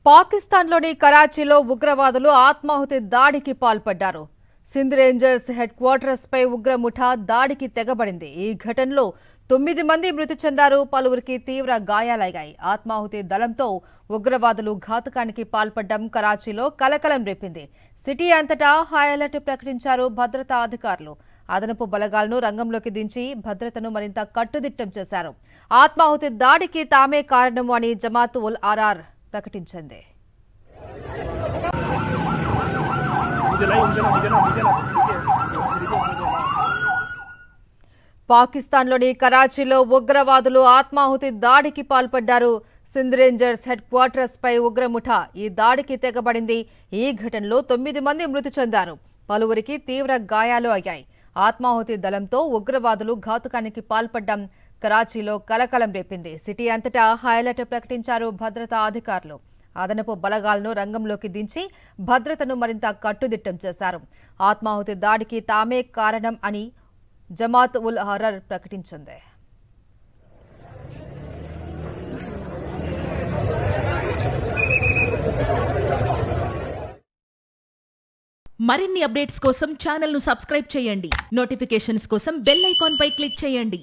పాకిస్తాన్లోని కరాచీలో ఉగ్రవాదులు ఆత్మాహుతి దాడికి పాల్పడ్డారు. సింధ్ రేంజర్స్ హెడ్ క్వార్టర్స్ పై ఉగ్రముఠా దాడికి తెగబడింది. ఈ ఘటనలో 9 మంది మృతి చెందారు, పలువురికి తీవ్ర గాయాలయ్యాయి. ఆత్మాహుతి దళంతో ఉగ్రవాదులు ఘాతుకానికి పాల్పడ్డం కరాచీలో కలకలం రేపింది. సిటీ అంతటా హై అలర్ట్ ప్రకటించారు భద్రతా అధికారులు. అదనపు బలగాలను రంగంలోకి దించి భద్రతను మరింత కట్టుదిట్టం చేశారు. ఆత్మాహుతి దాడికి తామే కారణం అని జమాత్ ఉల్ అహ్రార్ ప్రకటించింది. పాకిస్తాన్లోని కరాచీలో ఉగ్రవాదులు ఆత్మాహుతి దాడికి పాల్పడ్డారు. సింధ్ రేంజర్స్ హెడ్ క్వార్టర్స్ పై ఉగ్రముఠా ఈ దాడికి తెగబడింది. ఈ ఘటనలో 9 మంది మృతి చెందారు, పలువురికి తీవ్ర గాయాలు అయ్యాయి. ఆత్మాహుతి దళంతో ఉగ్రవాదులు ఘాతుకానికి పాల్పడ్డం కరాచీలో కలకలం రేపింది. సిటీ అంతటా హై అలర్ట్ ప్రకటించారు భద్రతా అధికారులు. అదనపు బలగాలను రంగంలోకి దించి భద్రతను మరింత కట్టుదిట్టం చేశారు. ఆత్మాహుతి దాడికి తామే కారణం అని జమాత్ ఉల్ అహ్రార్ ప్రకటించింది. మరిన్ని అప్డేట్స్ కోసం ఛానల్ ను సబ్స్క్రైబ్ చేయండి. నోటిఫికేషన్స్ కోసం బెల్ ఐకాన్ పై క్లిక్ చేయండి.